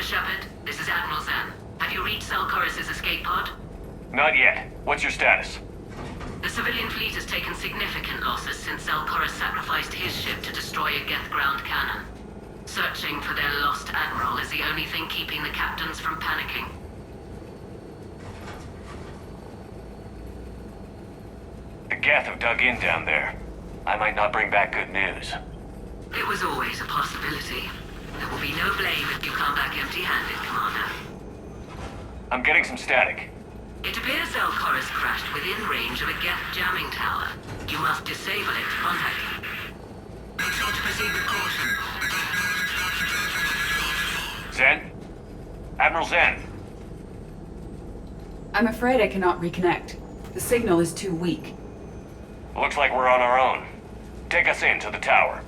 Shepard, this is Admiral Zan. Have you reached Zelkorus' escape pod? Not yet. What's your status? The civilian fleet has taken significant losses since Zelkorus sacrificed his ship to destroy a Geth ground cannon. Searching for their lost admiral is the only thing keeping the captains from panicking. The Geth have dug in down there. I might not bring back good news. It was always a possibility. There will be no blame if you come back empty-handed, Commander. I'm getting some static. It appears Zelkorus crashed within range of a Geth jamming tower. You must disable it to contact him. Make sure to proceed with caution. Zen? Admiral Zen? I'm afraid I cannot reconnect. The signal is too weak. Looks like we're on our own. Take us in to the tower.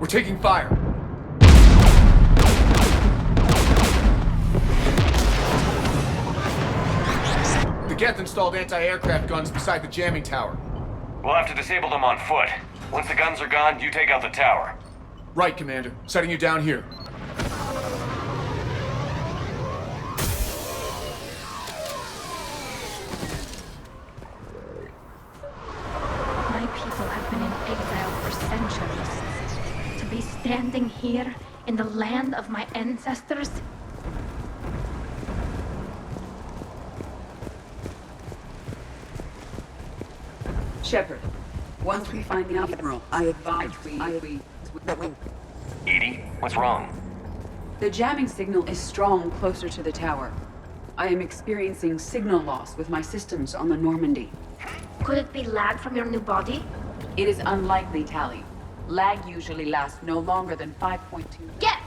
We're taking fire. The Geth installed anti-aircraft guns beside the jamming tower. We'll have to disable them on foot. Once the guns are gone, you take out the tower. Right, Commander. Setting you down here. My people have been in exile for centuries. To be standing here in the land of my ancestors. Shepard, once we find the Admiral, I advise we... Edie, what's wrong? The jamming signal is strong closer to the tower. I am experiencing signal loss with my systems on the Normandy. Could it be lag from your new body? It is unlikely, Tally. Lag usually lasts no longer than 5.2. Get!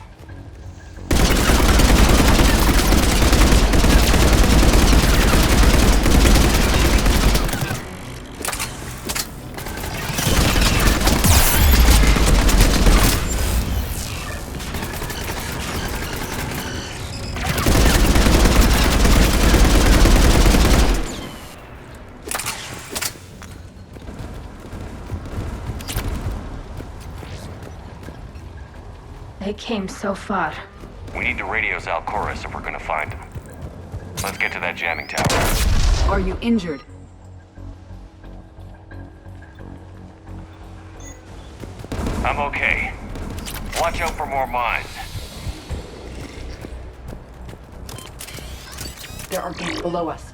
They came so far. We need to radio Zalcoris if we're gonna find him. Let's get to that jamming tower. Are you injured? I'm okay. Watch out for more mines. There are gates below us.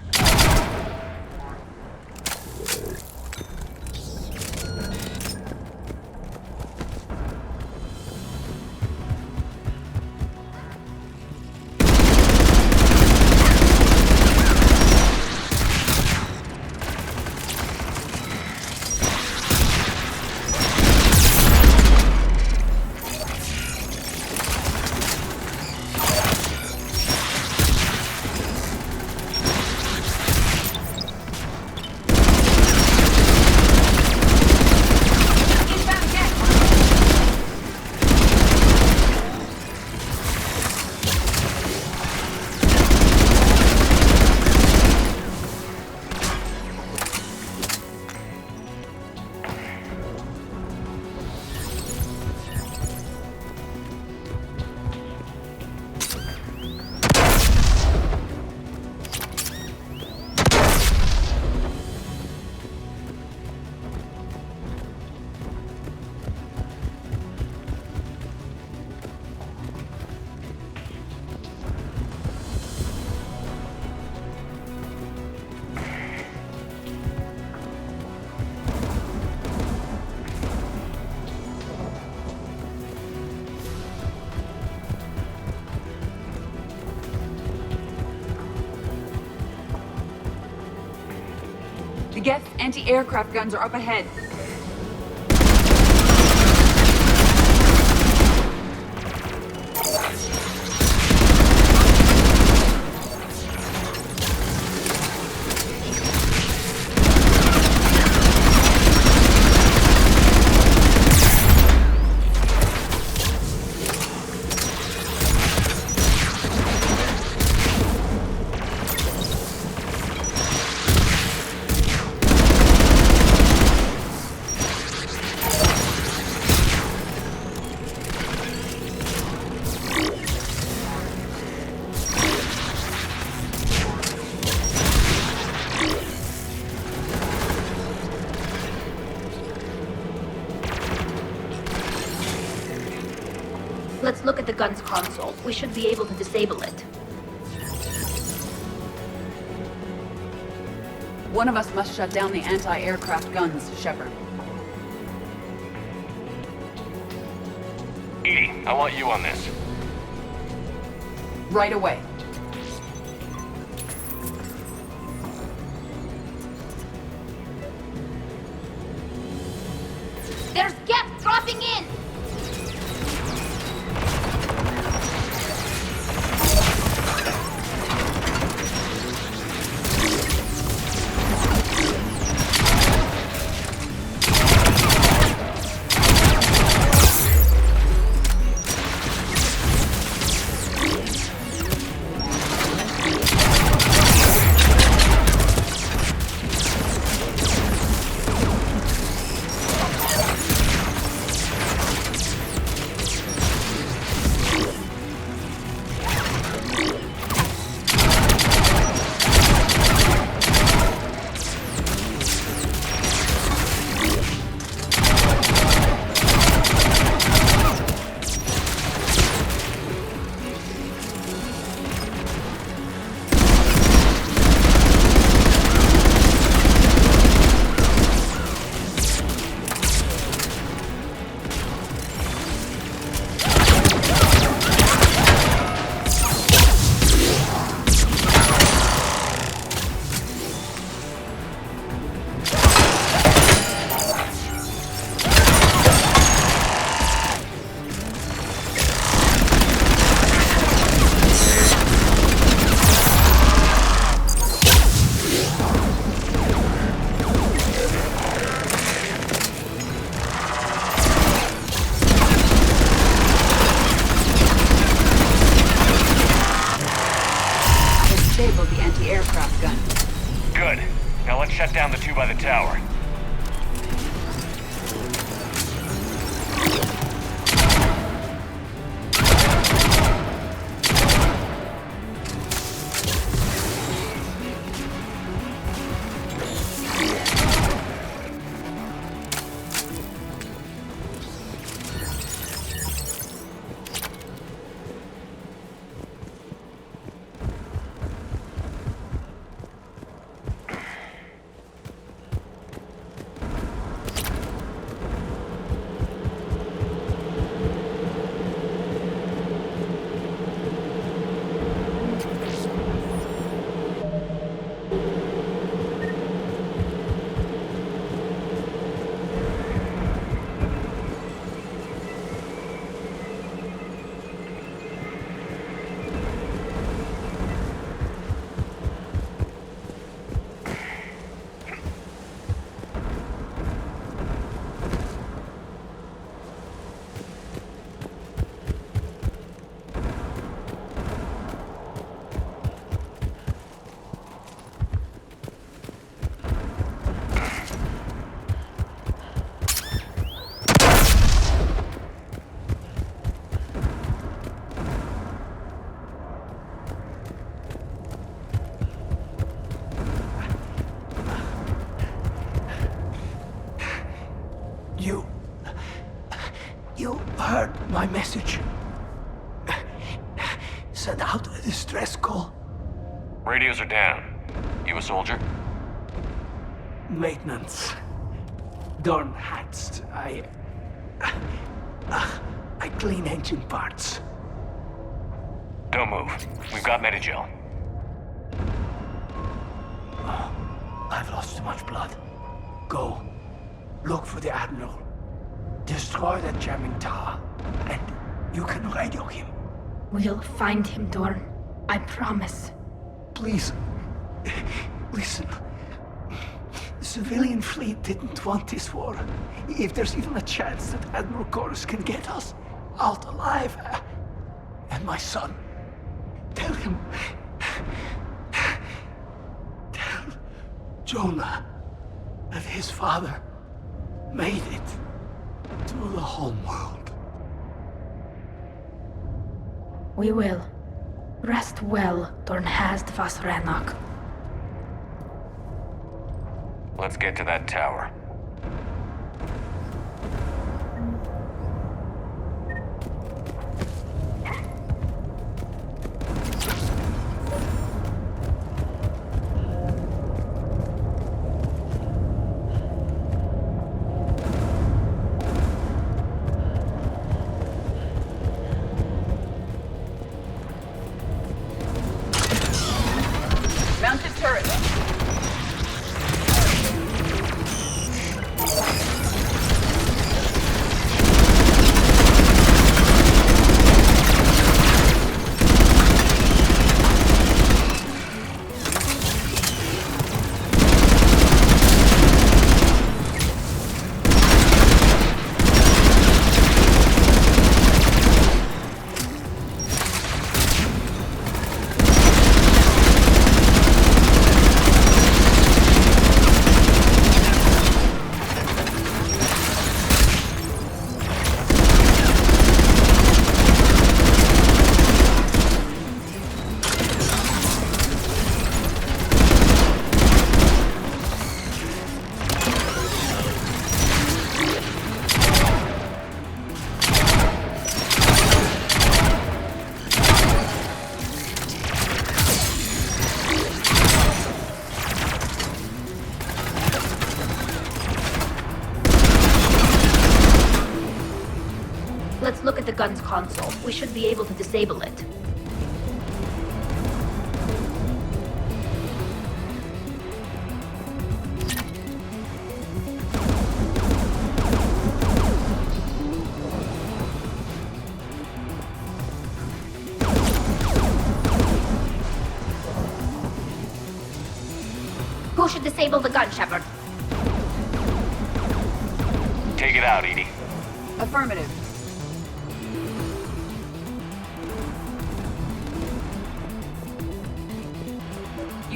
The Geth's anti-aircraft guns are up ahead. Let's look at the gun's console. We should be able to disable it. One of us must shut down the anti-aircraft guns, Shepard. Edie, I want you on this. Right away. There's Geth dropping in! by the tower. You heard my message. Send out a distress call. Radios are down. You a soldier? Maintenance. Dorn hats. I clean engine parts. Don't move. We've got Medigel. I've lost too much blood. Go. Look for the Admiral. Destroy that jamming tower, and you can radio him. We'll find him, Dorn. I promise. Please, listen. The civilian fleet didn't want this war. If there's even a chance that Admiral Chorus can get us out alive, and my son, tell him. Tell Jonah that his father made it to the home world. We will. Rest well, Dornhast vas Renok. Let's get to that tower. Mounted turret. Let's look at the gun's console. We should be able to disable it. Who should disable the gun, Shepard? Take it out, Edie. Affirmative.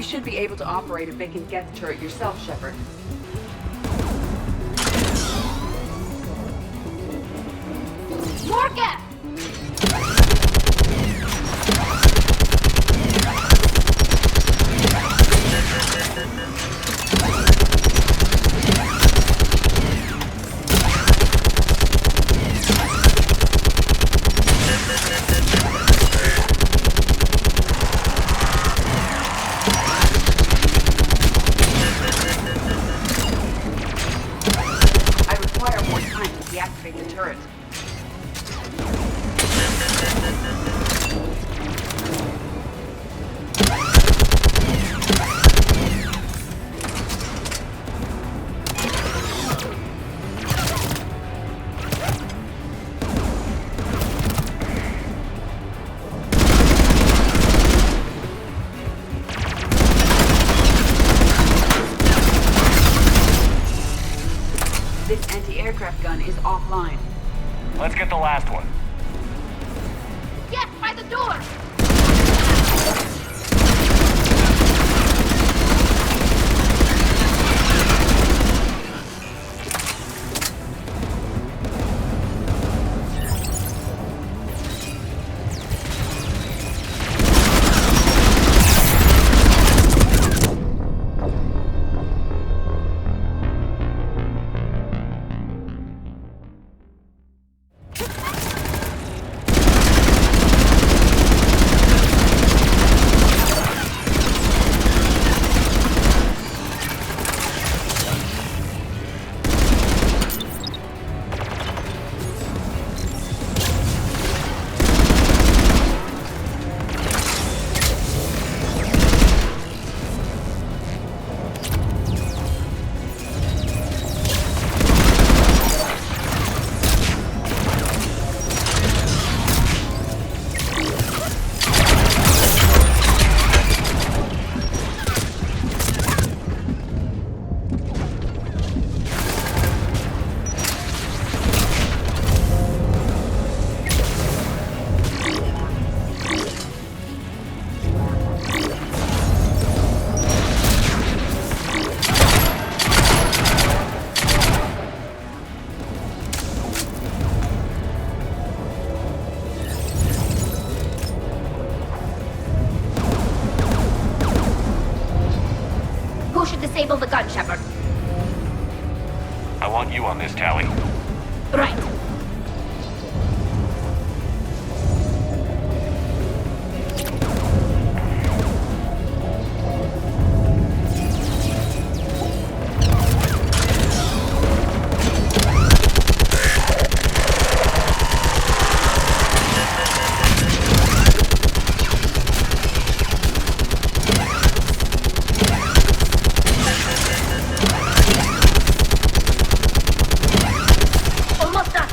You should be able to operate a vacant Geth turret yourself, Shepard. More Geth! I require more time to deactivate the turret. This anti-aircraft gun is offline. Let's get the last one. Yes, by the door! Who should disable the gun, Shepard? I want you on this, Tally. Right. Almost done.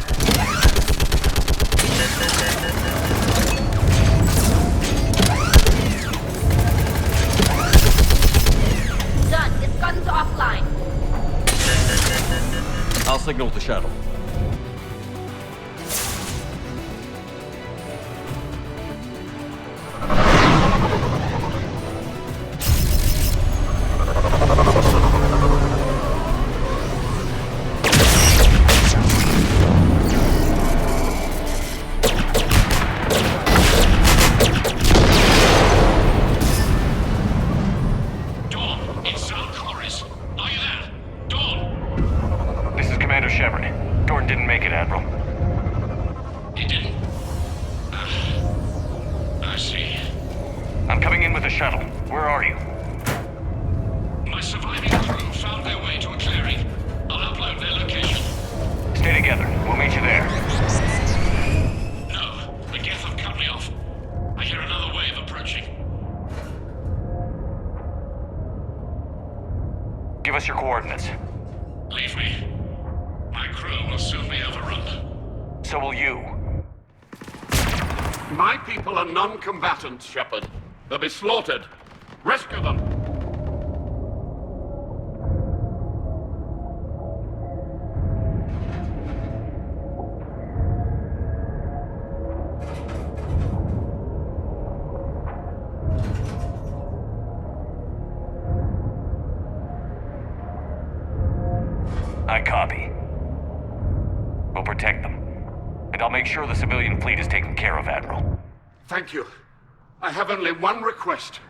Done. This gun's offline. I'll signal the shuttle. Dawn, it's Chorus. Are you there? Dawn! This is Commander Shepard. Dorn didn't make it, Admiral. He didn't? I see. I'm coming in with the shuttle. Where are you? My surviving crew found their way to a clearing. I'll upload their location. Stay together. We'll meet you there. No, the Geth have cut me off. I hear another wave approaching. Give us your coordinates. Leave me. My crew will soon be overrun. So will you. My people are non-combatants, Shepard. They'll be slaughtered. Rescue them! I copy. We'll protect them. And I'll make sure the civilian fleet is taken care of, Admiral. Thank you. I have only one request.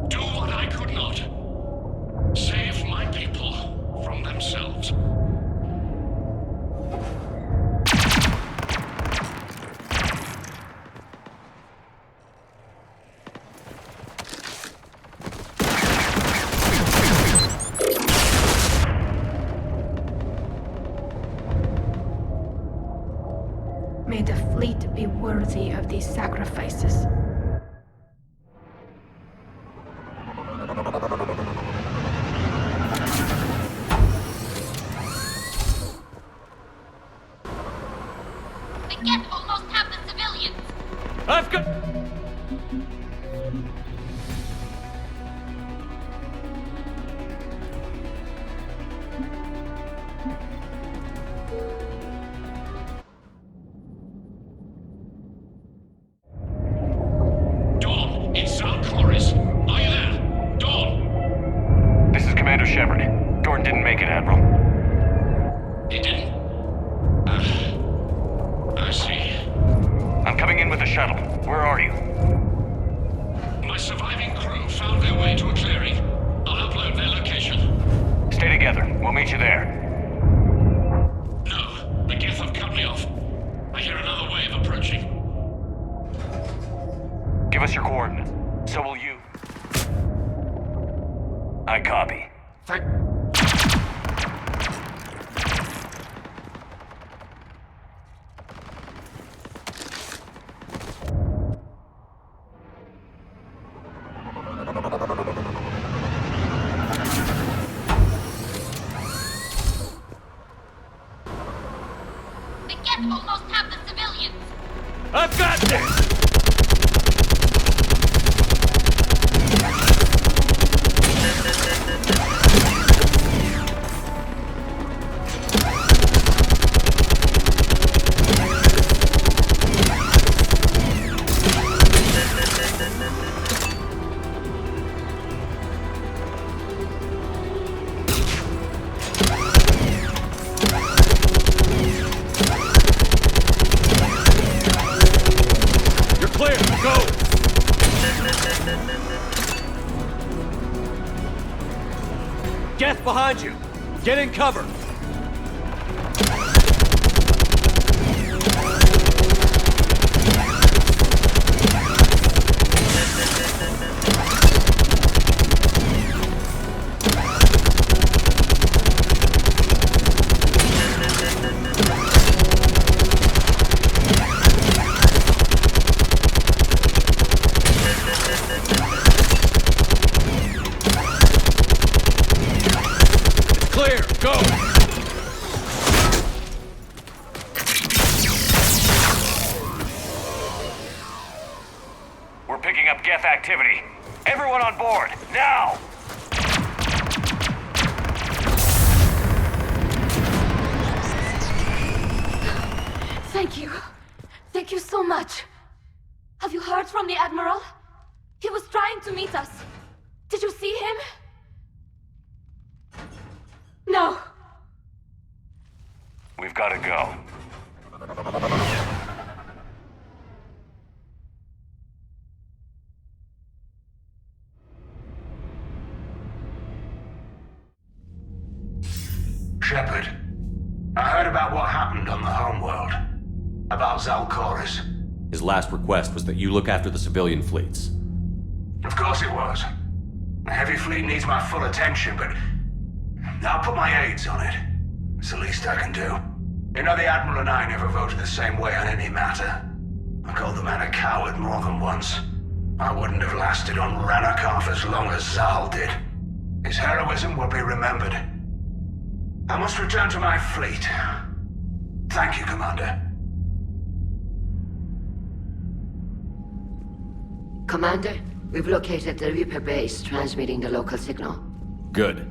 Do what I could not. Save my people from themselves. May the fleet be worthy of these sacrifices. The Geth almost have the civilians. I've got... Dawn, it's Zalcoris. Are you there? Dawn! This is Commander Shepard. Gordon didn't make it, Admiral. He didn't? I see. I'm coming in with the shuttle. Where are you? My surviving crew found their way to a clearing. I'll upload their location. Stay together. We'll meet you there. No, the Geth have cut me off. I hear another wave approaching. Give us your coordinates. So will you. I copy. Thank... The Geth almost have the civilians. I've got this! You're clear. Go! Geth behind you. Get in cover. Clear. Go! We're picking up Geth activity. Everyone on board, now! Thank you. Thank you so much. Have you heard from the Admiral? He was trying to meet us. Did you see him? No. We've got to go. Shepard, I heard about what happened on the homeworld. About Zalcoris. His last request was that you look after the civilian fleets. Of course it was. The heavy fleet needs my full attention, but I'll put my aides on it. It's the least I can do. You know, the Admiral and I never voted the same way on any matter. I called the man a coward more than once. I wouldn't have lasted on Ranakov as long as Zal did. His heroism will be remembered. I must return to my fleet. Thank you, Commander. Commander, we've located the Reaper base transmitting the local signal. Good.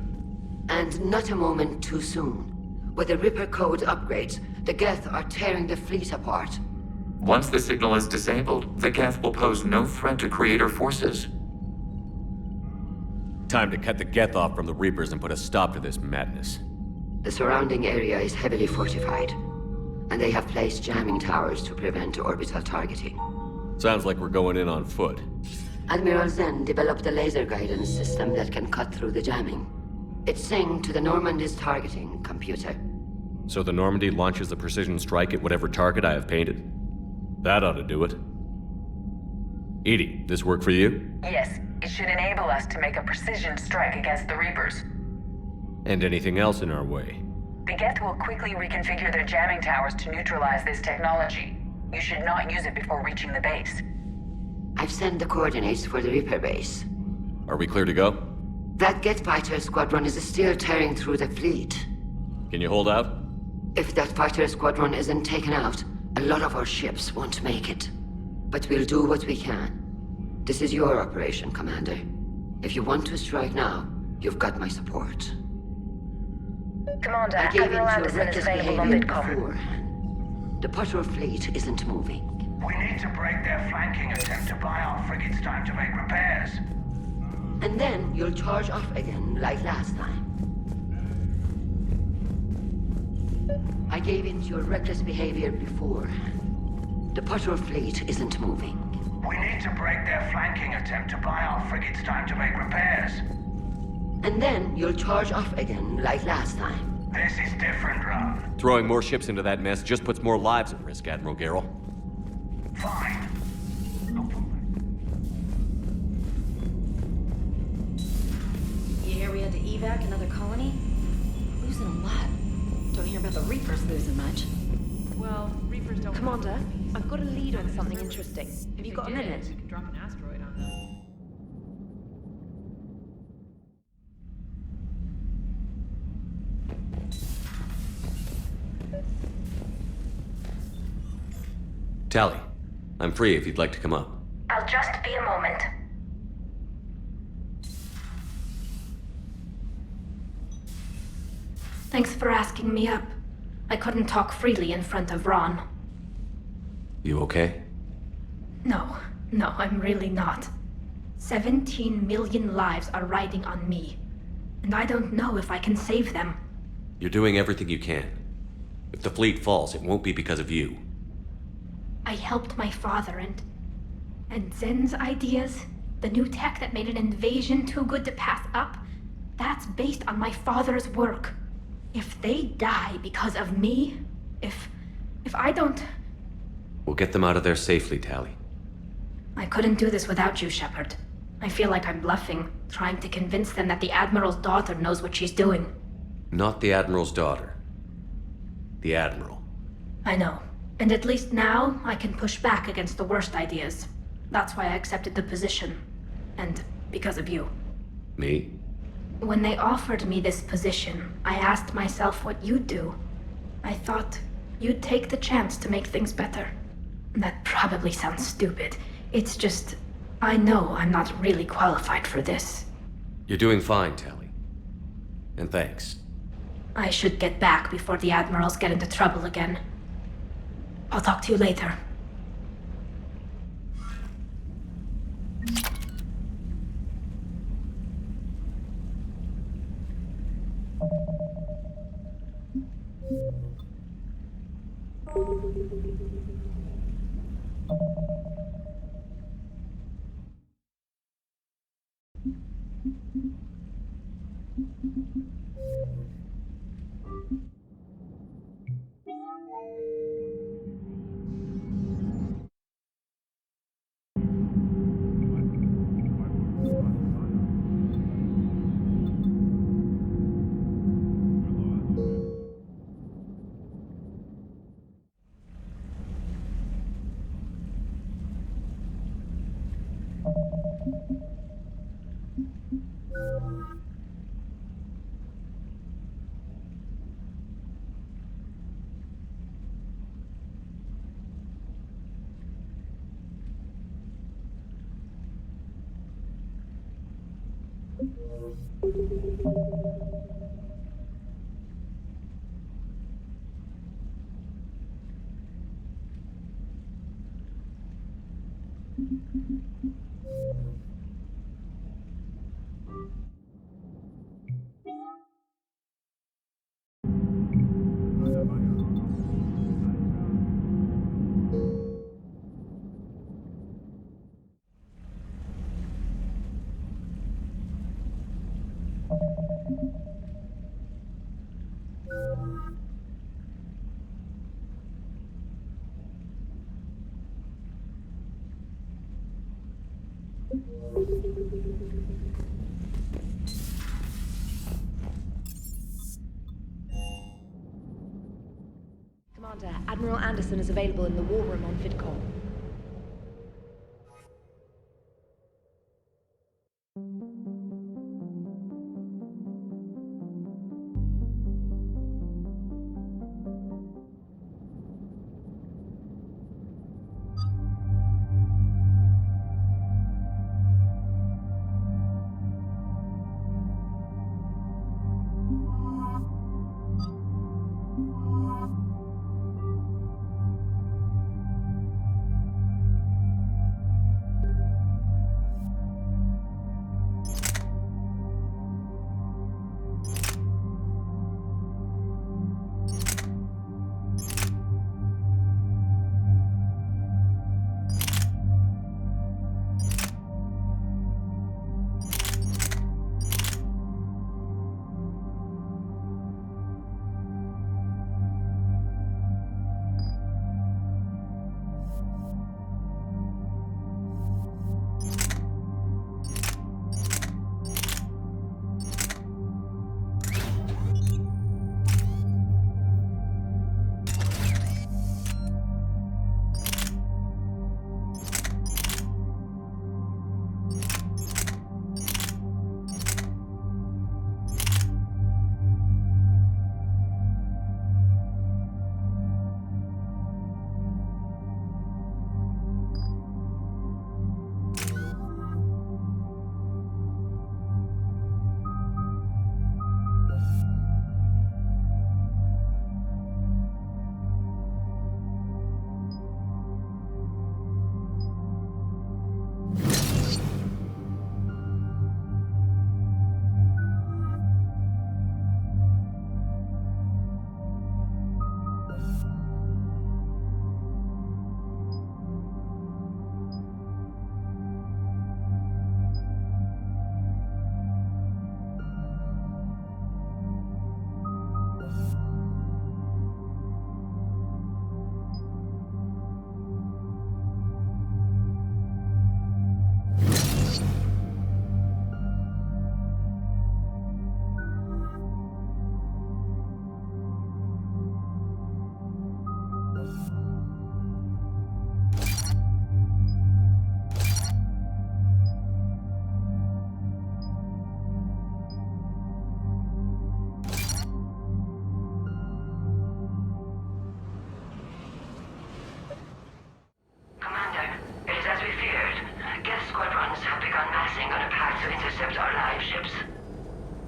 And not a moment too soon. With the Reaper code upgrades, the Geth are tearing the fleet apart. Once the signal is disabled, the Geth will pose no threat to Creator forces. Time to cut the Geth off from the Reapers and put a stop to this madness. The surrounding area is heavily fortified, and they have placed jamming towers to prevent orbital targeting. Sounds like we're going in on foot. Admiral Zen developed a laser guidance system that can cut through the jamming. It's synced to the Normandy's targeting computer. So the Normandy launches a precision strike at whatever target I have painted? That ought to do it. Edie, this work for you? Yes, it should enable us to make a precision strike against the Reapers. And anything else in our way? The Geth will quickly reconfigure their jamming towers to neutralize this technology. You should not use it before reaching the base. I've sent the coordinates for the Reaper base. Are we clear to go? That Geth fighter squadron is still tearing through the fleet. Can you hold out? If that fighter squadron isn't taken out, a lot of our ships won't make it. But we'll do what we can. This is your operation, Commander. If you want to strike now, you've got my support. Commander, I gave in to Admiral your Anderson is reckless available on behavior Vidcom. beforehand. The patrol fleet isn't moving. We need to break their flanking attempt to buy our frigates time to make repairs. And then you'll charge off again, like last time. I gave in to your reckless behavior beforehand. The patrol fleet isn't moving. We need to break their flanking attempt to buy our frigates time to make repairs. And then you'll charge off again, like last time. This is different, Ron. Throwing more ships into that mess just puts more lives at risk, Admiral Garrel. Fine. You hear we had to evac another colony? Losing a lot. Don't hear about the Reapers losing much. Well, Reapers don't... Commander, I've got a lead on something interesting. Have you got a minute? You could drop an asteroid on them. Tally, I'm free if you'd like to come up. I'll just be a moment. Thanks for asking me up. I couldn't talk freely in front of Ron. You okay? No, I'm really not. 17 million lives are riding on me. And I don't know if I can save them. You're doing everything you can. If the fleet falls, it won't be because of you. I helped my father and Zen's ideas, the new tech that made an invasion too good to pass up, that's based on my father's work. If they die because of me, if I don't... We'll get them out of there safely, Tally. I couldn't do this without you, Shepard. I feel like I'm bluffing, trying to convince them that the Admiral's daughter knows what she's doing. Not the Admiral's daughter. The Admiral. I know. And at least now, I can push back against the worst ideas. That's why I accepted the position. And because of you. Me? When they offered me this position, I asked myself what you'd do. I thought you'd take the chance to make things better. That probably sounds stupid. It's just, I know I'm not really qualified for this. You're doing fine, Tally. And thanks. I should get back before the Admirals get into trouble again. I'll talk to you later. Admiral Anderson is available in the war room on VidCom.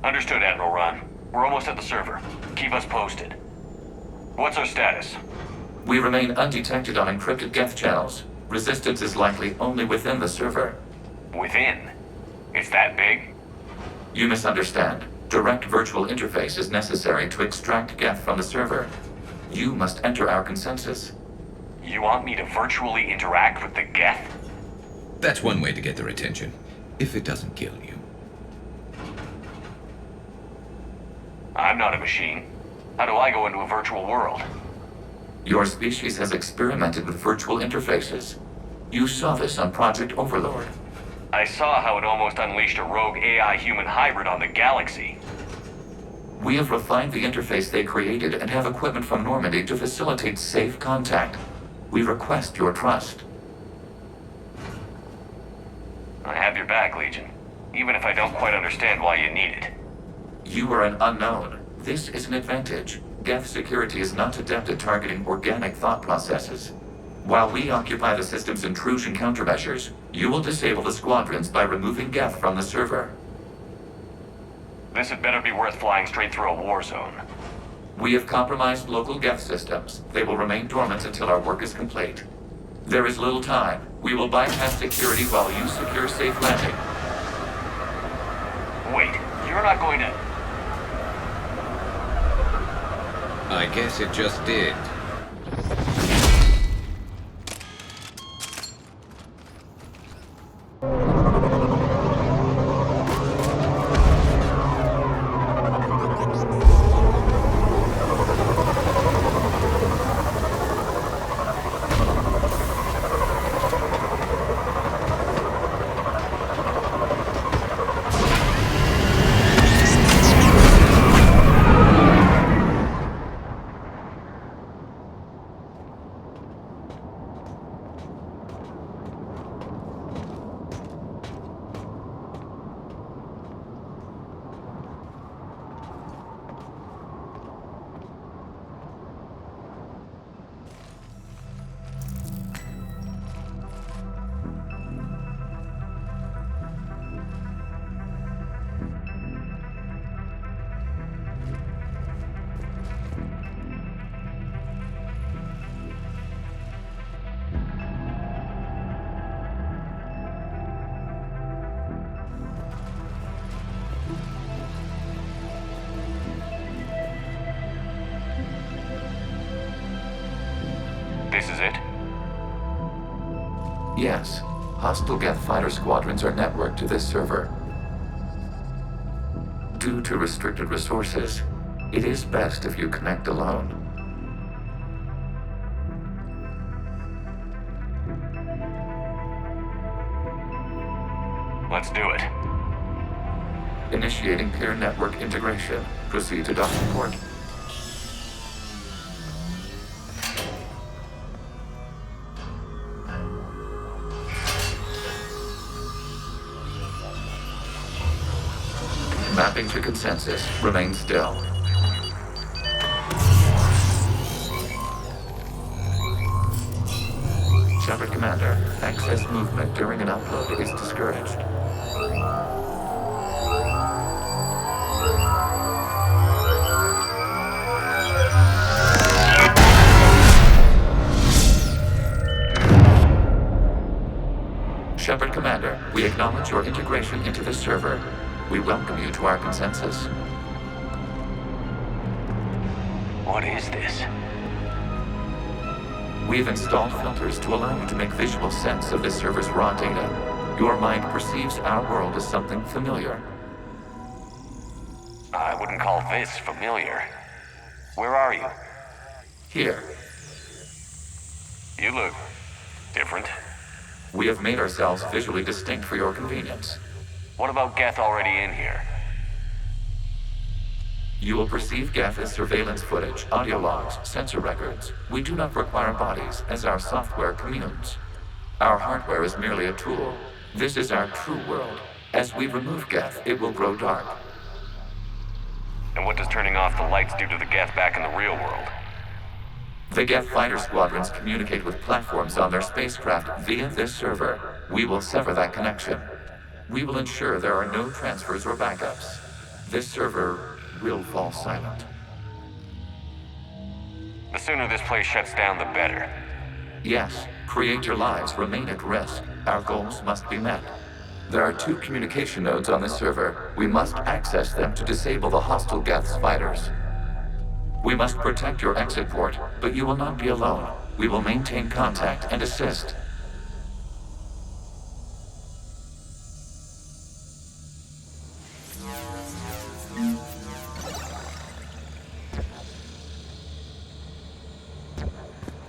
Understood, Admiral Ron. We're almost at the server. Keep us posted. What's our status? We remain undetected on encrypted Geth channels. Resistance is likely only within the server. Within? It's that big? You misunderstand. Direct virtual interface is necessary to extract Geth from the server. You must enter our consensus. You want me to virtually interact with the Geth? That's one way to get their attention, if it doesn't kill you. I'm not a machine. How do I go into a virtual world? Your species has experimented with virtual interfaces. You saw this on Project Overlord. I saw how it almost unleashed a rogue AI-human hybrid on the galaxy. We have refined the interface they created and have equipment from Normandy to facilitate safe contact. We request your trust. I have your back, Legion. Even if I don't quite understand why you need it. You are an unknown. This is an advantage. Geth security is not adept at targeting organic thought processes. While we occupy the system's intrusion countermeasures, you will disable the squadrons by removing Geth from the server. This had better be worth flying straight through a war zone. We have compromised local Geth systems. They will remain dormant until our work is complete. There is little time. We will bypass security while you secure safe landing. Wait, you're not going to... I guess it just did. Yes. Hostile Geth fighter squadrons are networked to this server. Due to restricted resources, it is best if you connect alone. Let's do it. Initiating peer network integration. Proceed to docking port. Mapping to consensus. Remain still. Shepard Commander, access movement during an upload is discouraged. Shepard Commander, we acknowledge your integration into this server. We welcome you to our consensus. What is this? We've installed filters to allow you to make visual sense of this server's raw data. Your mind perceives our world as something familiar. I wouldn't call this familiar. Where are you? Here. You look different. We have made ourselves visually distinct for your convenience. What about Geth already in here? You will perceive Geth as surveillance footage, audio logs, sensor records. We do not require bodies, as our software communes. Our hardware is merely a tool. This is our true world. As we remove Geth, it will grow dark. And what does turning off the lights do to the Geth back in the real world? The Geth fighter squadrons communicate with platforms on their spacecraft via this server. We will sever that connection. We will ensure there are no transfers or backups. This server will fall silent. The sooner this place shuts down, the better. Yes, creator lives remain at risk. Our goals must be met. There are 2 communication nodes on this server. We must access them to disable the hostile Geth's fighters. We must protect your exit port, but you will not be alone. We will maintain contact and assist.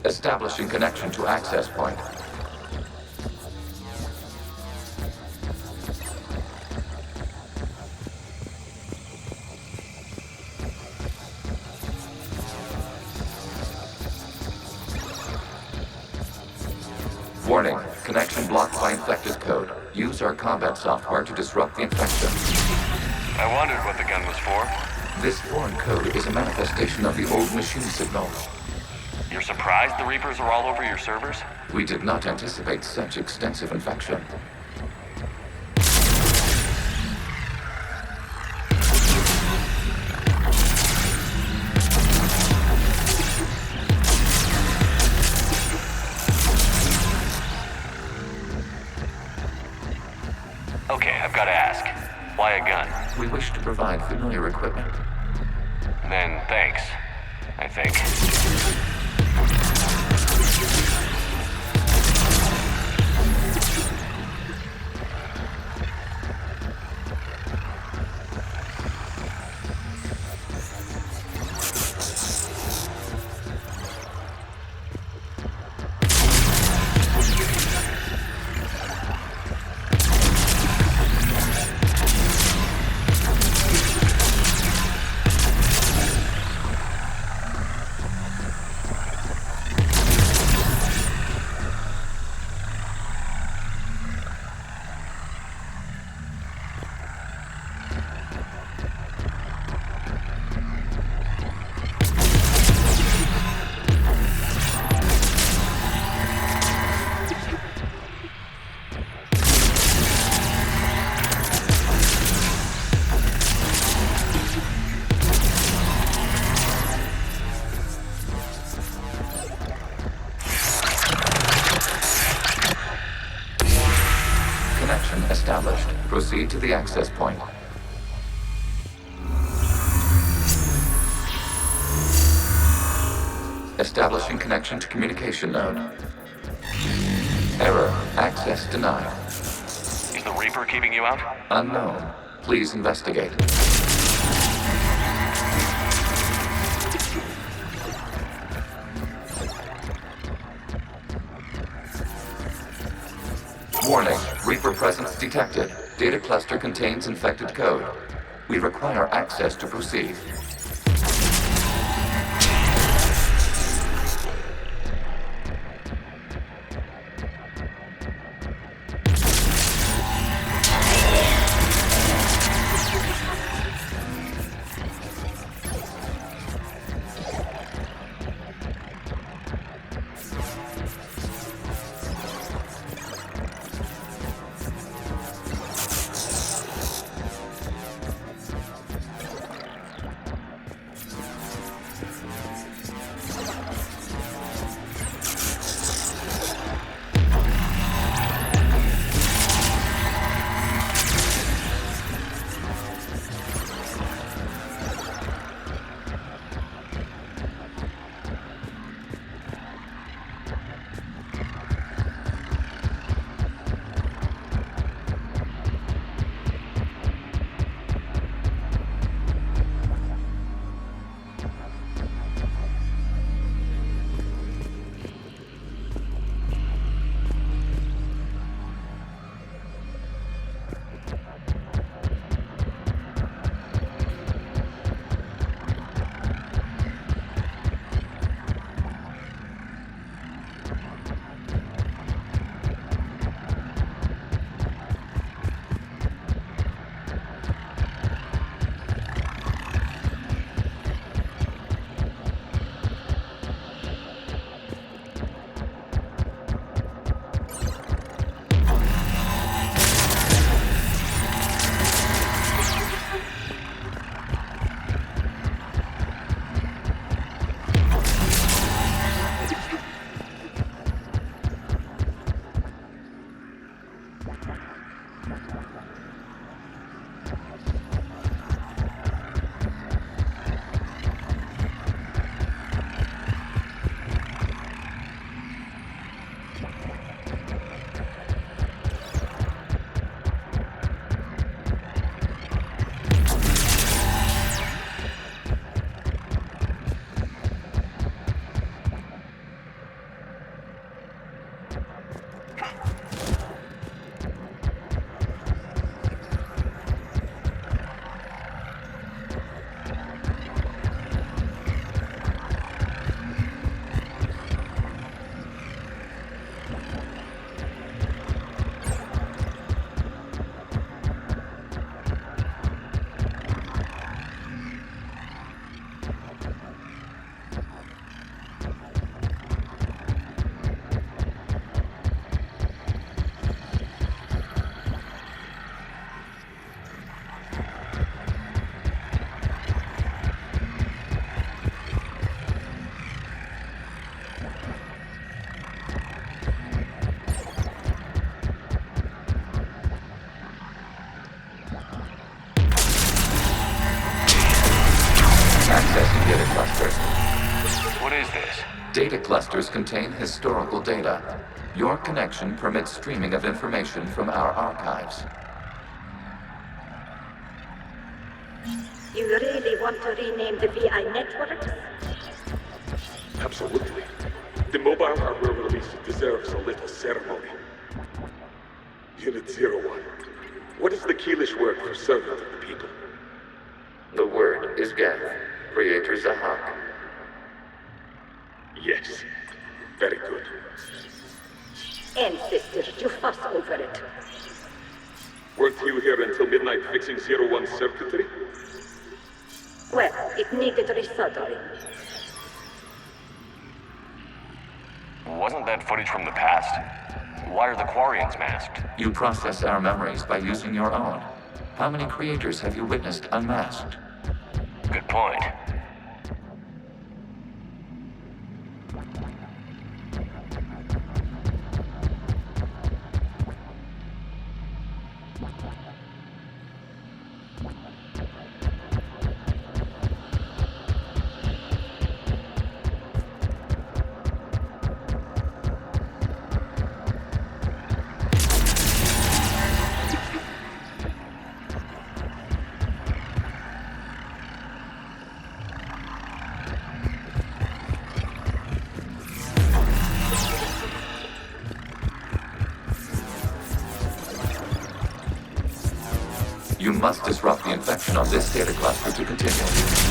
Establishing connection to access point. Warning, connection blocked by infected code. Use our combat software to disrupt the infection. I wondered what the gun was for. This foreign code is a manifestation of the old machine signal. You're surprised the Reapers are all over your servers? We did not anticipate such extensive infection. Okay, I've got to ask. Why a gun? We wish to provide familiar equipment. Then thanks, I think. Established. Proceed to the access point. Establishing connection to communication node. Error. Access denied. Is the Reaper keeping you out? Unknown. Please investigate. Warning. Reaper presence detected. Data cluster contains infected code. We require access to proceed. Accessing data clusters. What is this? Data clusters contain historical data. Your connection permits streaming of information from our archives. You really want to rename the VI networks? Absolutely. The mobile hardware release deserves a little ceremony. Unit 01. What is the Keelish word for servant of the people? The word is Geth, Creator Zahak. Yes. Very good. Ancestors, you fuss over it. Weren't you here until midnight fixing 01's circuitry? Well, it needed resoldering. Wasn't that footage from the past? Why are the Quarians masked? You process our memories by using your own. How many creators have you witnessed unmasked? Good point. You must disrupt the infection on this data cluster to continue.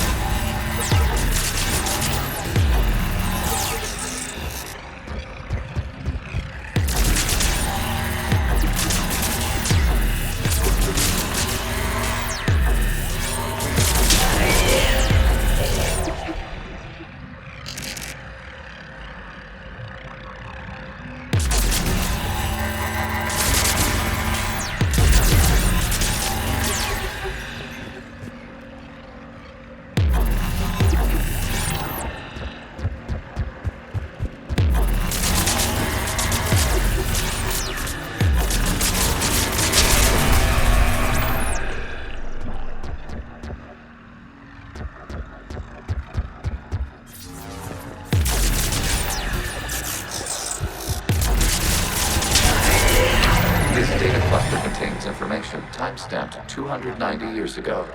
Timestamped 290 years ago.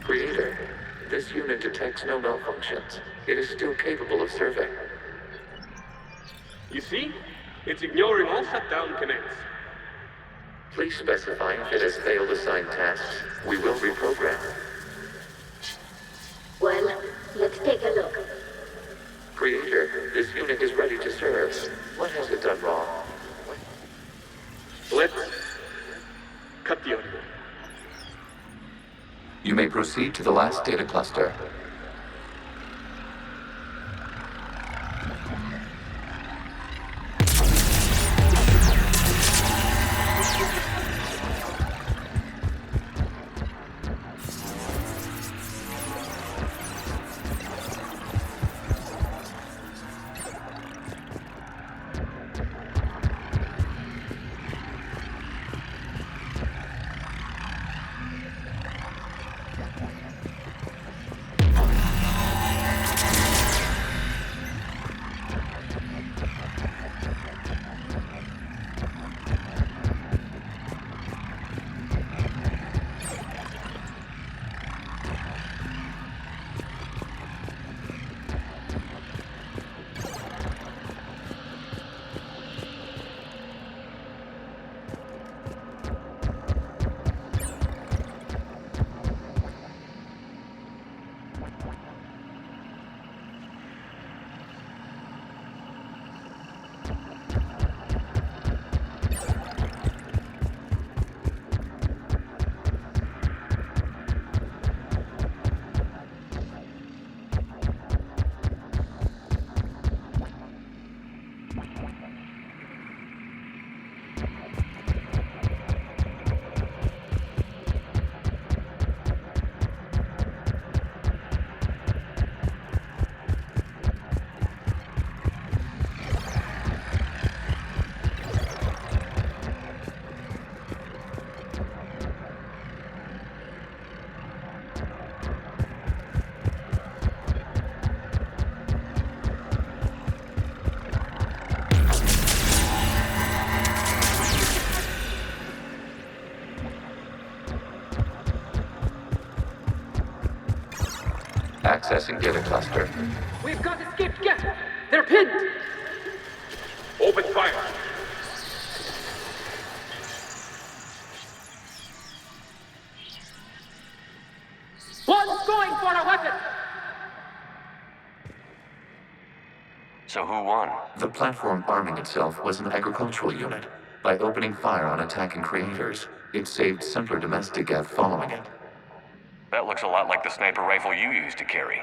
Creator, this unit detects no malfunctions. It is still capable of serving. You see? It's ignoring all shutdown connects. Please specify if it has failed assigned tasks. We will reprogram. Well, let's take a look. Creator, this unit is ready to serve. What has it done wrong? Let's cut the audio. You may proceed to the last data cluster. Accessing data cluster. We've got escaped guests. They're pinned. Open fire. One's going for a weapon. So who won? The platform arming itself was an agricultural unit. By opening fire on attacking creators, it saved simpler domestic Geth following it. That looks a lot like the sniper rifle you used to carry.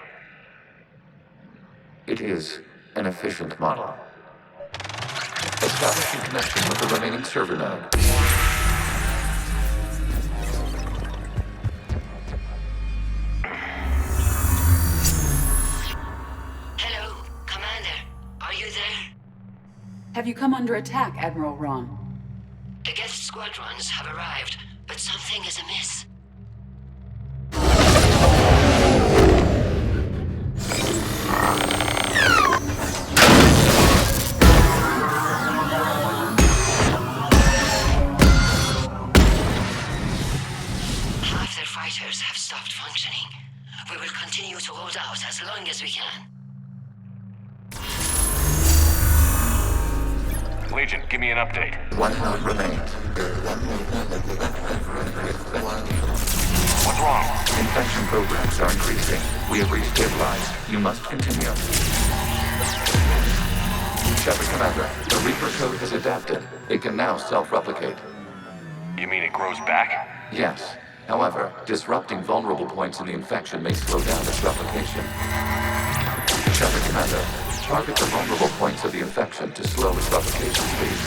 It is an efficient model. Establishing connection with the remaining server node. Hello, Commander. Are you there? Have you come under attack, Admiral Ron? The Geth squadrons have arrived, but something is amiss. Half their fighters have stopped functioning. We will continue to hold out as long as we can. Legion, give me an update. 1 node remains. What's wrong? Infection programs are increasing. We have reached deadlines. You must continue. Shepard Commander, the Reaper code has adapted. It can now self-replicate. You mean it grows back? Yes. However, disrupting vulnerable points in the infection may slow down its replication. Shepard Commander, target the vulnerable points of the infection to slow its replication speed.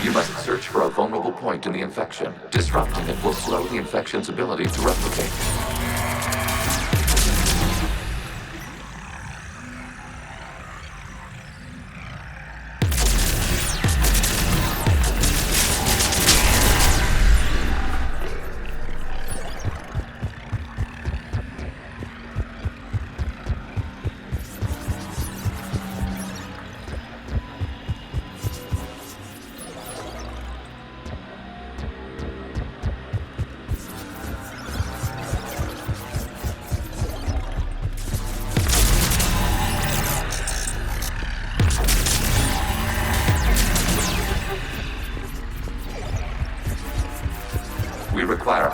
You must search for a vulnerable point in the infection. Disrupting it will slow the infection's ability to replicate.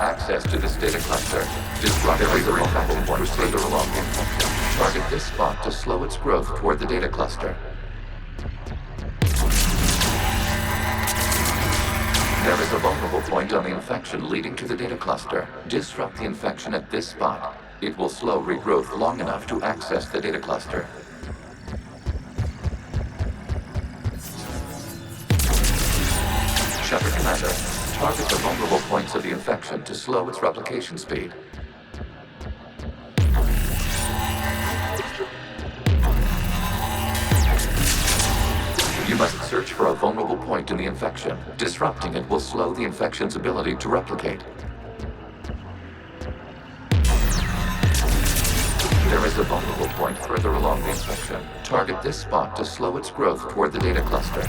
Access to this data cluster. Disrupt the infection point further along the infection. Target this spot to slow its growth toward the data cluster. There is a vulnerable point on the infection leading to the data cluster. Disrupt the infection at this spot. It will slow regrowth long enough to access the data cluster. Shepard Commander, target the vulnerable points of the infection to slow its replication speed. You must search for a vulnerable point in the infection. Disrupting it will slow the infection's ability to replicate. There is a vulnerable point further along the infection. Target this spot to slow its growth toward the data cluster.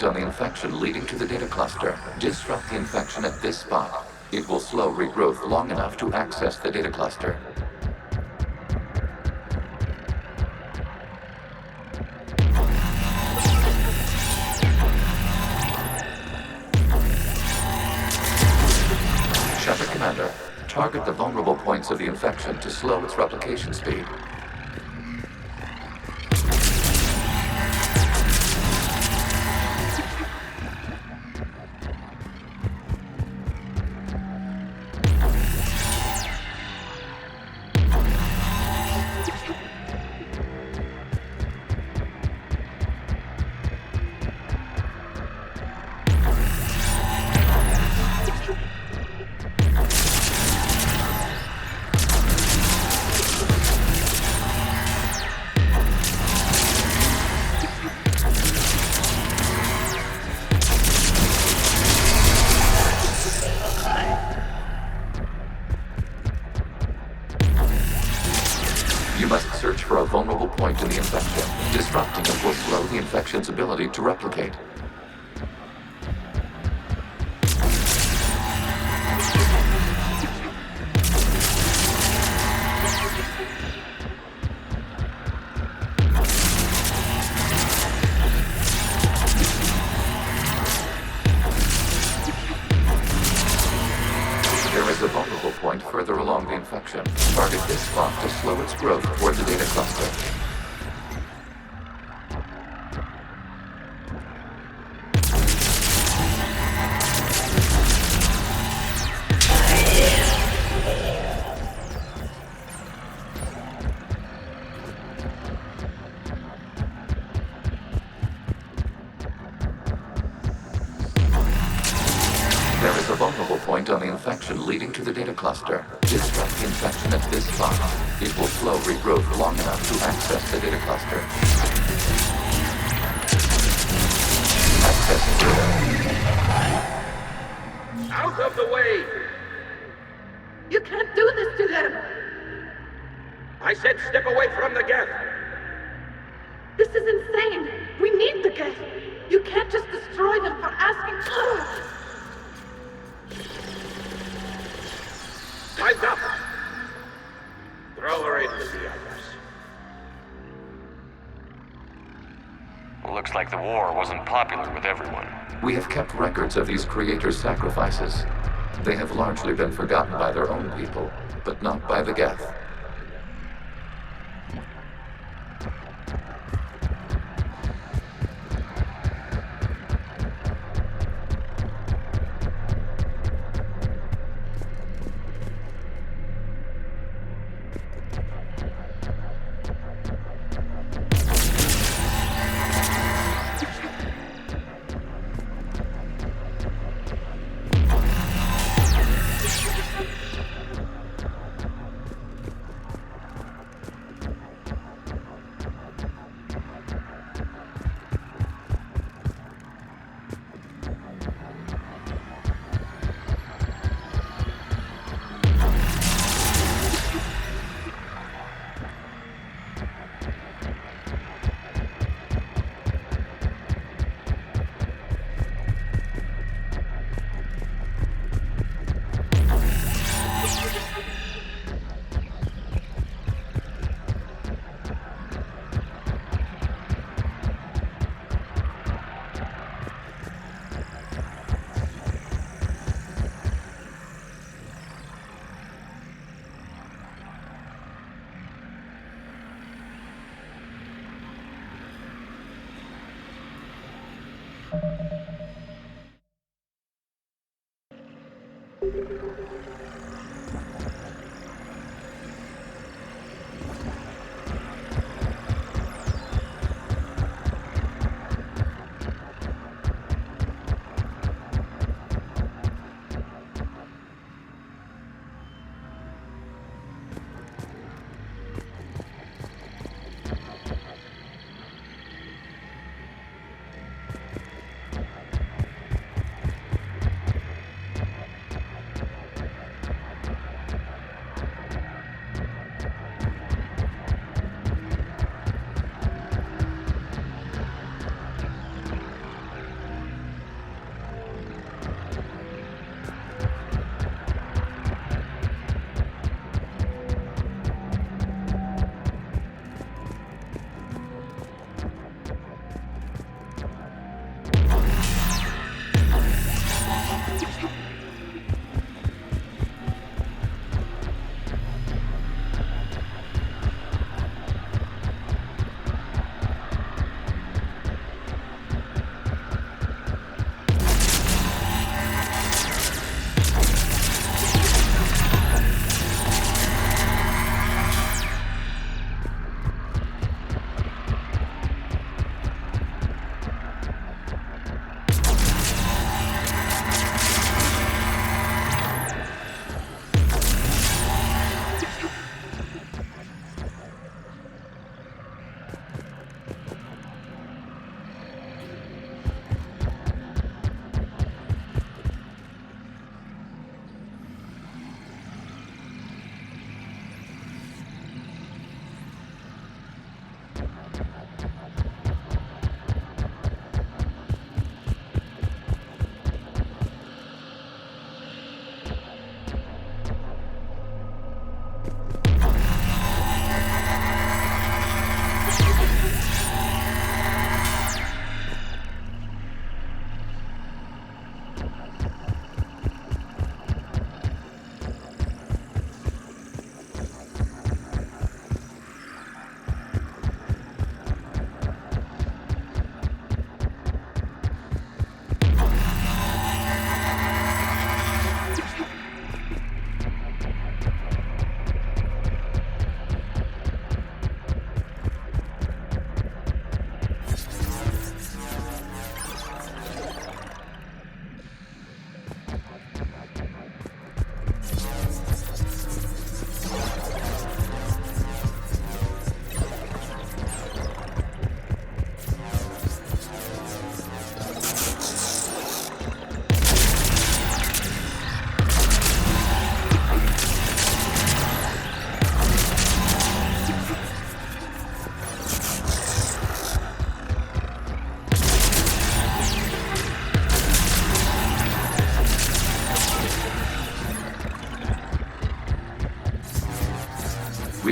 On the infection leading to the data cluster. Disrupt the infection at this spot. It will slow regrowth long enough to access the data cluster. Shepard Commander, target the vulnerable points of the infection to slow its replication speed. In the infection. Disrupting it will slow the infection's ability to replicate. There is a vulnerable point further along the infection. Target this spot to slow its growth toward the data cluster. On the infection leading to the data cluster. Disrupt the infection at this spot. It will slow regrowth long enough to access the data cluster. Access Out of the way! You can't do this to them! I said step away from the Geth! This is insane! We need the Geth! You can't just destroy them for asking. Time's up! Throw her into the others. Looks like the war wasn't popular with everyone. We have kept records of these creators' sacrifices. They have largely been forgotten by their own people, but not by the Geth.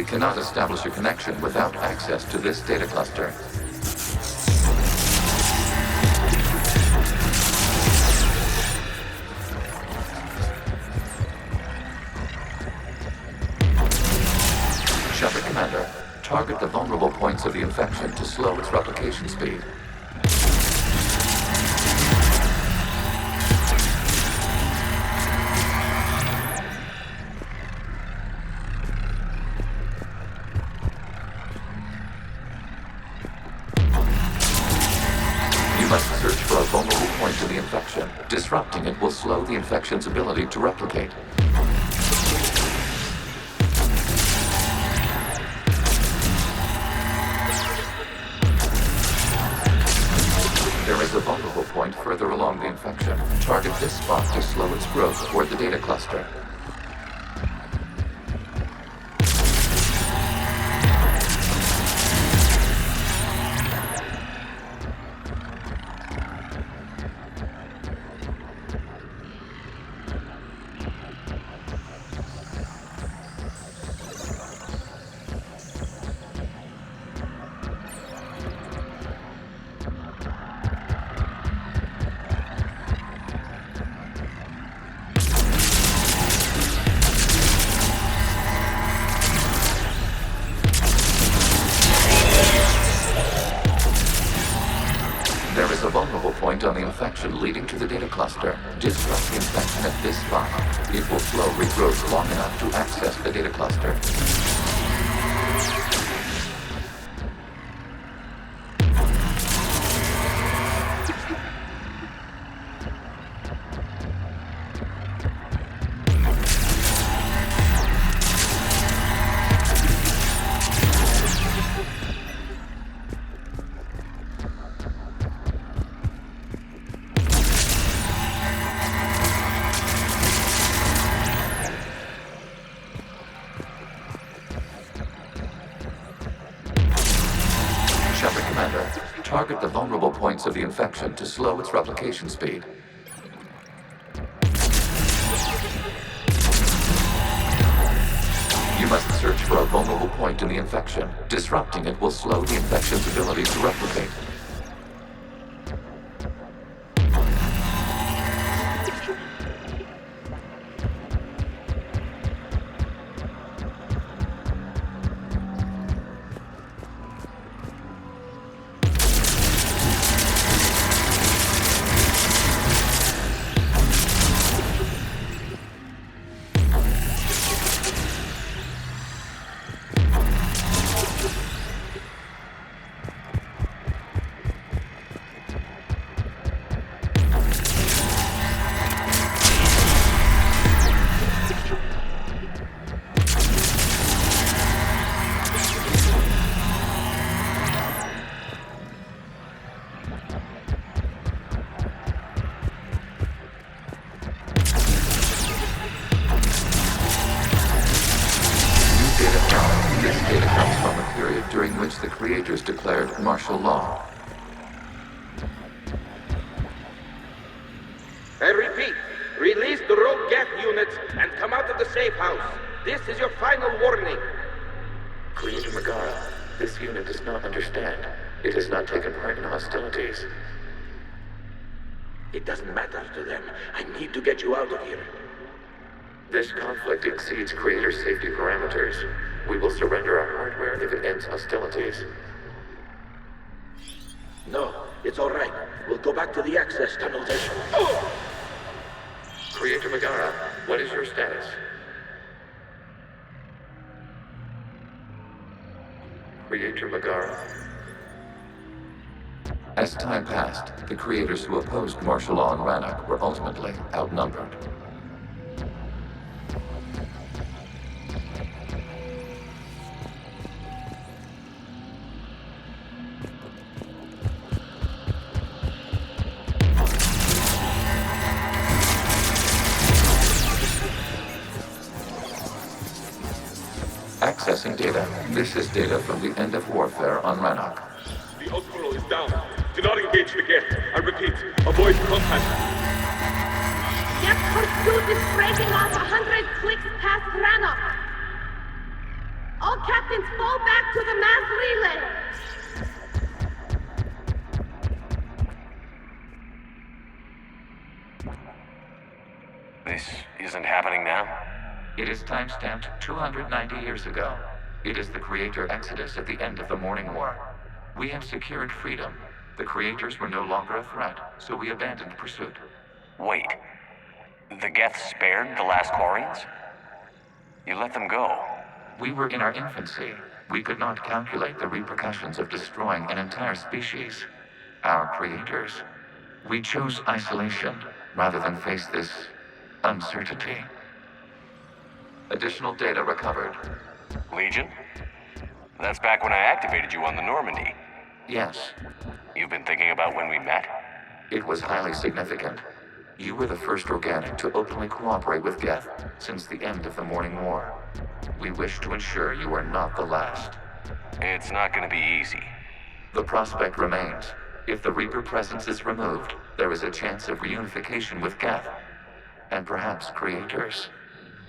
cannot establish a connection without access to this data cluster. Shepard Commander, target the vulnerable points of the infection to slow its replication speed. You must search for a vulnerable point to the infection. Disrupting it will slow the infection's ability to replicate. There is a vulnerable point further along the infection. Target this spot to slow its growth toward the data cluster. There is a vulnerable point on the infection leading to the data cluster. Disrupt the infection at this spot. It will slow regrowth long enough to access the data cluster. Shepard Commander, target the vulnerable points of the infection to slow its replication speed. You must search for a vulnerable point in the infection. Disrupting it will slow the infection's ability to replicate. This data comes from a period during which the creators declared martial law. I repeat, release the rogue Geth units and come out of the safe house. This is your final warning. Creator Megara, this unit does not understand. It has not taken part in hostilities. It doesn't matter to them. I need to get you out of here. This conflict exceeds Creator's safety parameters. We will surrender our hardware if it ends hostilities. No, it's all right. We'll go back to the access tunnels and... Creator Megara, what is your status? Creator Megara. As time passed, the creators who opposed martial law in Rannoch were ultimately outnumbered. Accessing data. This is data from the end of warfare on Rannoch. The Admiral is down. Do not engage the Geth. I repeat, avoid contact. Geth pursuit is breaking off 100 clicks past Rannoch. All captains fall back to the mass relay! This isn't happening now? It is time-stamped 290 years ago. It is the Creator Exodus at the end of the Morning War. We have secured freedom. The Creators were no longer a threat, so we abandoned pursuit. Wait. The Geth spared the last Quarians? You let them go? We were in our infancy. We could not calculate the repercussions of destroying an entire species. Our creators. We chose isolation rather than face this uncertainty. Additional data recovered. Legion? That's back when I activated you on the Normandy. Yes. You've been thinking about when we met? It was highly significant. You were the first organic to openly cooperate with Geth since the end of the Morning War. We wish to ensure you are not the last. It's not going to be easy. The prospect remains. If the Reaper presence is removed, there is a chance of reunification with Geth. And perhaps Creators.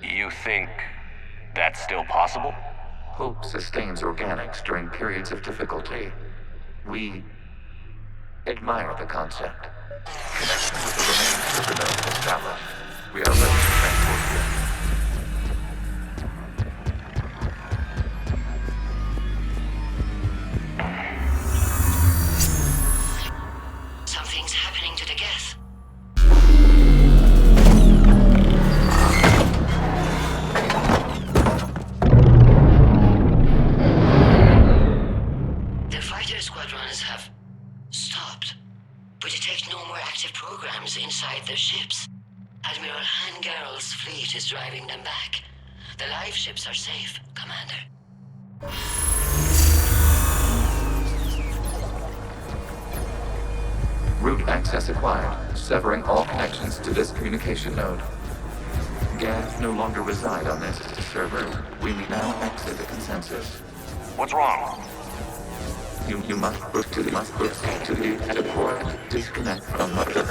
You think that's still possible? Hope sustains organics during periods of difficulty. We admire the concept. Connection with the remaining supernodes established. We are ready to transport you. Something's happening to the Geth. The fighter squadrons have stopped. We detect no more active programs inside their ships. Admiral Hangarl's fleet is driving them back. The live ships are safe, Commander. Route access acquired, severing all connections to this communication node. Geth no longer reside on this server. We now exit the consensus. What's wrong? You must book to the deploy. Disconnect from mother.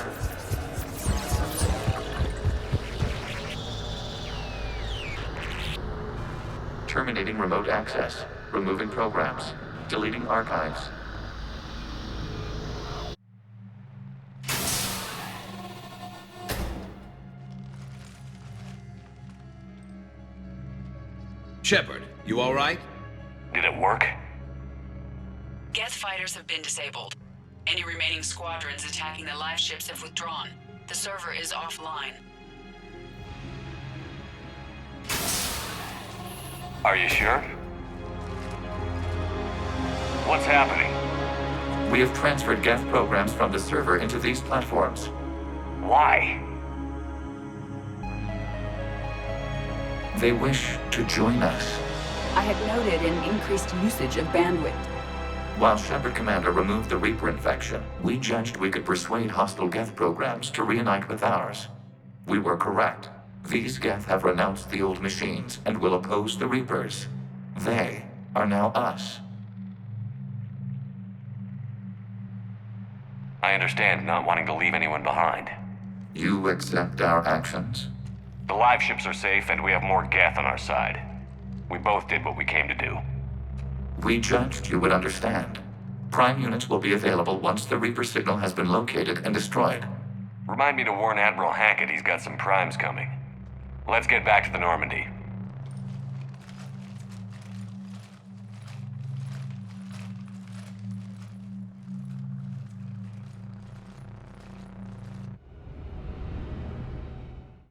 Terminating remote access. Removing programs. Deleting archives. Shepard, you all right? Did it work? Geth fighters have been disabled. Any remaining squadrons attacking the live ships have withdrawn. The server is offline. Are you sure? What's happening? We have transferred Geth programs from the server into these platforms. Why? They wish to join us. I had noted an increased usage of bandwidth. While Shepard Commander removed the Reaper infection, we judged we could persuade hostile Geth programs to reunite with ours. We were correct. These Geth have renounced the old machines and will oppose the Reapers. They are now us. I understand not wanting to leave anyone behind. You accept our actions? The live ships are safe and we have more Geth on our side. We both did what we came to do. We judged you would understand. Prime units will be available once the Reaper signal has been located and destroyed. Remind me to warn Admiral Hackett he's got some primes coming. Let's get back to the Normandy.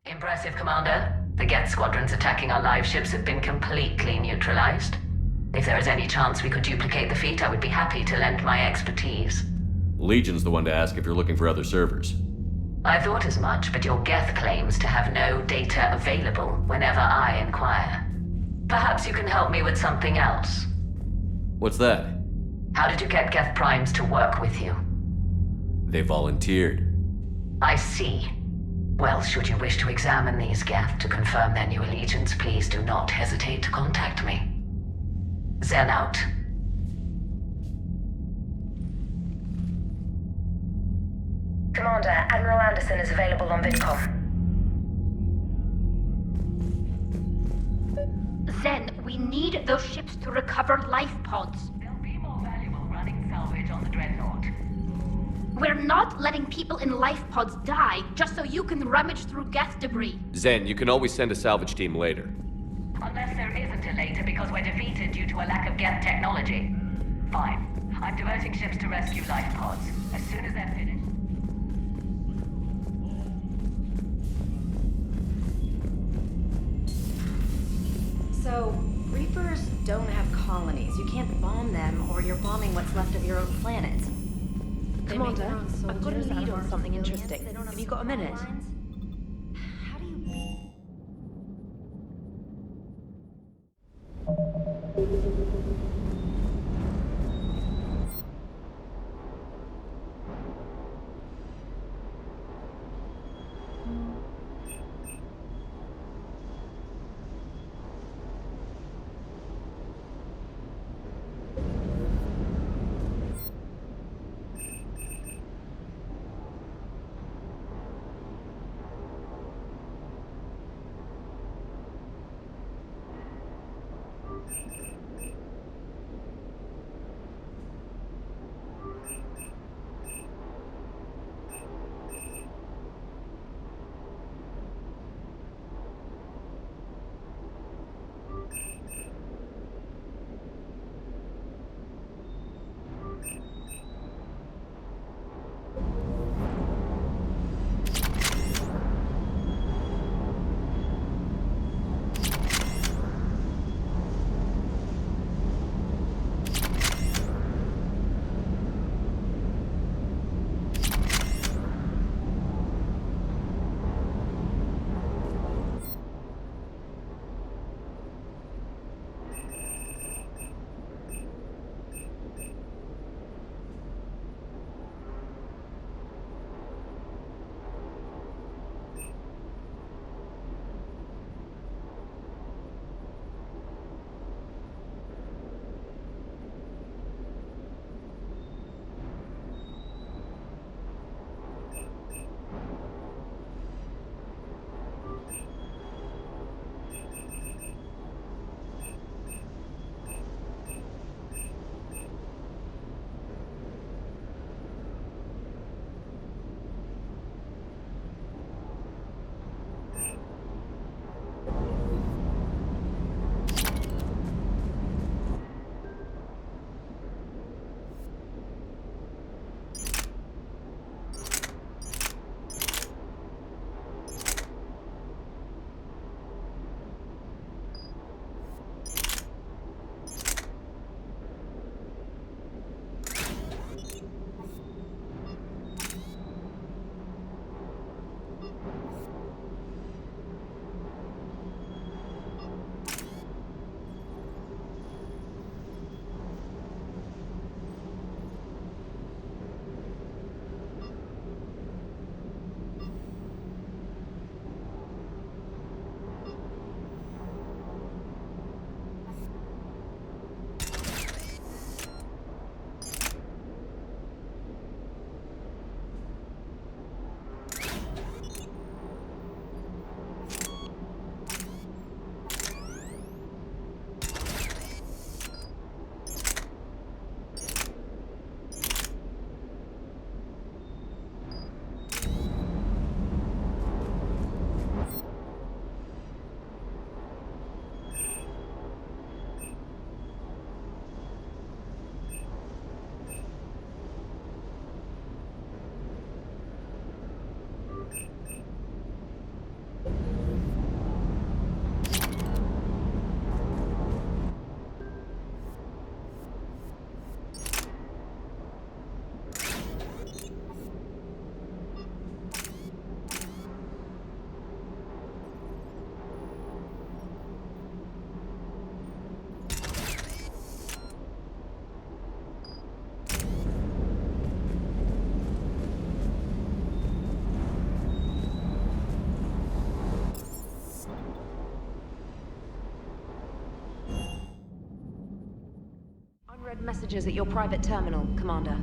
Impressive, Commander. The Geth squadrons attacking our live ships have been completely neutralized. If there is any chance we could duplicate the feat, I would be happy to lend my expertise. Legion's the one to ask if you're looking for other servers. I thought as much, but your Geth claims to have no data available whenever I inquire. Perhaps you can help me with something else. What's that? How did you get Geth primes to work with you? They volunteered. I see. Well, should you wish to examine these Geth to confirm their new allegiance, please do not hesitate to contact me. Zen out. Commander, Admiral Anderson is available on VidCom. Zen, We need those ships to recover life pods. They'll be more valuable running salvage on the Dreadnought. We're not letting people in life pods die just so you can rummage through Geth debris. Zen, you can always send a salvage team later. Unless there isn't a later because we're defeated due to a lack of Geth technology. Fine. I'm diverting ships to rescue life pods as soon as they're finished. So, Reapers don't have colonies. You can't bomb them, or you're bombing what's left of your own planet. Commander, I've got a lead on something interesting. Have you got a minute? How do you... Unread messages at your private terminal, Commander.